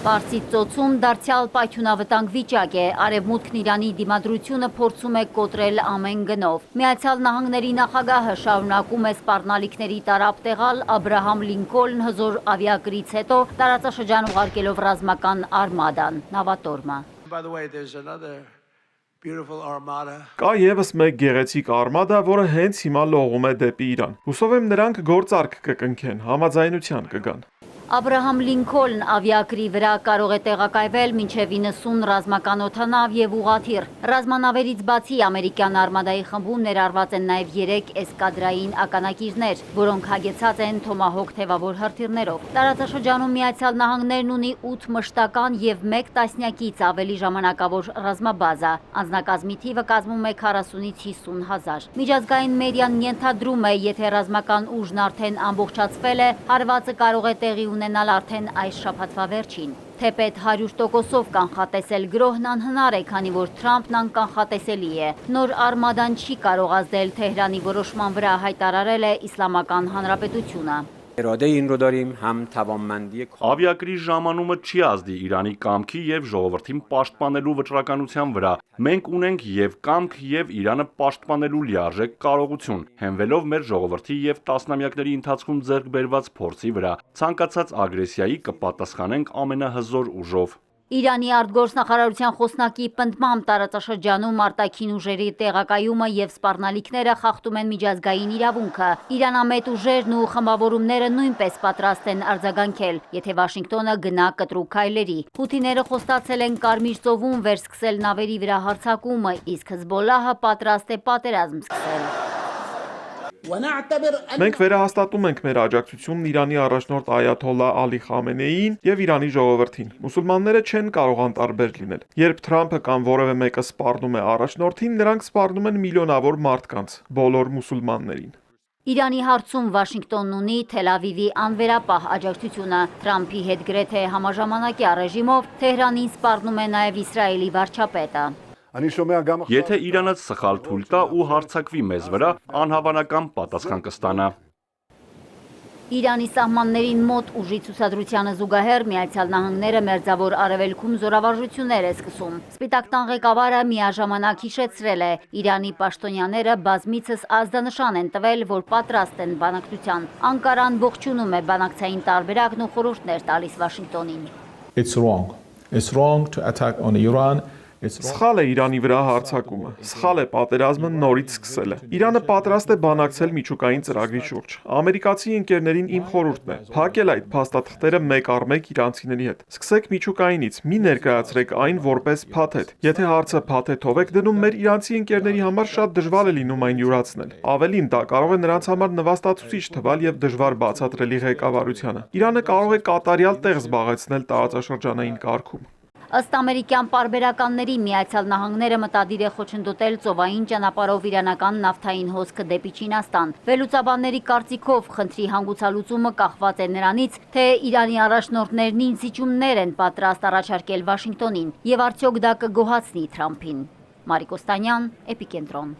Պարսից ծոցում դարձյալ պայթյունավտանգ վիճակ է, Արևմուտքն Իրանի դիմադրությունը փորձում է կոտրել ամեն գնով։ Միացյալ Նահանգների նախագահը շարունակում է սպառնալիքների տարապ տեղալ Աբրահամ Լինքոլն հզոր ավիակրից հետո տարածաշրջան ուղարկելով ռազմական արմադան, նավատորմը։ Կա ևս մեկ գեղեցիկ արմադա, որը հենց հիմա լողում է դեպի Իրան։ Հուսով եմ նրանք գործարք կկնքեն, համաձայնության կգան։ Աբրահամ Լինքոլն ավիակրի վրա կարող է տեղակայվել մինչև 90 ռազմական օդանավ և ուղղաթիռ։ Ռազմանավերից բացի ամերիկյան արմադայի խմբում ներառված են նաև 3 էսկադրային ականակիրներ, որոնք հագեցած են Թոմահոք թևավոր հրթիռներով։ Տարածաշրջանում Միացյալ Նահանգներն ունի 8 մշտական և 1 տասնյակից ավելի ժամանակավոր ռազմաբազա։ Անձնակազմի թիվը կազմում է 40-ից 50 հազար։ Միջազգային մեդիան ենթադրում է, եթե ռազմական ուժն արդեն ամբողջացվել է, հարվածը կարող է տեղի ունենալ արդեն այս շաբաթվա վերջին։ Թեպետ 100%-ով կանխատեսել գրոհն անհնար է, քանի որ Թրամփն անկանխատեսելի է։ Նոր արմադան չի կարող ազդել Թեհրանի որոշման վրա, հայտարարել է Իսլամական Հանրապետությունը։ Ավիակրի ժամանումը չի ազդի Իրանի կամքի և ժողովրդին պաշտպանելու վճռականության վրա։ Մենք ունենք և կամք, և Իրանը պաշտպանելու լիարժեք կարողություն, հենվելով մեր ժողովրդի և տասնամյակների ընթացքում ձեռք բերված փորձի վրա։ Ցանկացած ագրեսիայի կպատասխանենք ամենահզոր ուժով։ Իրանի արտգործնախարարության խոսնակի պնդմամբ տարածաշրջանում արտաքին ուժերի տեղակայումը և սպառնալիքները խախտում են միջազգային իրավունքը։ Իրանամետ ուժերն ու խմբավորումները նույնպես պատրաստ են արձագանքել, եթե Վաշինգտոնը գնա կտրուկ քայլերի։ Հութիները խոստացել են Կարմիր ծովում վերսկսել նավերի վրա հարձակումը, իսկ Հզբոլլահը պատրաստ է պատերազմ սկսել։ Մենք վերահաստատում ենք մեր աջակցությունն Իրանի առաջնորդ Այաթոլլահ Ալի Խամենեիին և Իրանի ժողովրդին։ Մուսուլմանները չեն կարող անտարբեր լինել։ Երբ Թրամփը կամ որևէ մեկը սպառնում է առաջնորդին, նրանք սպառնում են միլիոնավոր մարդկանց, բոլոր մուսուլմաններին։ Իրանի հարցում Վաշինգտոնն ունի Թել Ավիվի անվերապահ աջակցությունը։ Թրամփի հետ գրեթե համաժամանակյա ռեժիմով Թեհրանին սպառնում է նաև Իսրայելի վարչապետը։ Եթե Իրանը սխալ թույլ տա ու հարձակվի մեզ վրա, անհավանական պատասխան կստանա։ Իրանի սահմաններին մոտ ուժի ցուցադրությանը զուգահեռ Միացյալ Նահանգները մերձավոր արևելքում զորավարժություններ է սկսում։ Սպիտակ տան ղեկավարը միաժամանակ հիշեցրել է, Իրանի պաշտոնյաները բազմիցս ազդանշան են տվել, որ պատրաստ են բանակցության։ Անկարան ողջունում է բանակցային տարբերակն ու խորհուրդներ տալիս Վաշինգտոնին։ It's wrong to attack on Iran. Սխալ է Իրանի վրա հարձակումը, սխալ է պատերազմը նորից սկսելը։ Իրանը պատրաստ է բանակցել միջուկային ծրագրի շուրջ։ Ամերիկացի ընկերներին իմ խորհուրդն է՝ փակել այդ փաստաթղթերը մեկ առ մեկ իրանցիների հետ։ Սկսեք միջուկայինից, մի ներկայացրեք այն որպես փաթեթ։ Եթե հարցը փաթեթով եք դնում, մեր իրանցի ընկերների համար շատ դժվար է լինում այն յուրացնել։ Ավելին, դա կարող է նրանց համար նվաստացուցիչ թվալ եւ դժվար բացատրելի ղեկավարությանը։ Իրանը կարող է կատարյալ տեղ զբաղեցնել տարածաշրջանային կարգում։ Ըստ ամերիկյան պարբերականների Միացյալ Նահանգները մտադիր է խոչընդոտել ծովային ճանապարհով իրանական նավթային հոսքը դեպի Չինաստան։ Վերլուծաբանների կարծիքով խնդրի հանգուցալուծումը կախված է նրանից, թե Իրանի առաջնորդներն ինչ զիջումներ են պատրաստ առաջարկել Վաշինգտոնին, եւ արդյոք դա կգոհացնի Թրամփին։ Մարիկ Օստանյան, Էպիկենտրոն։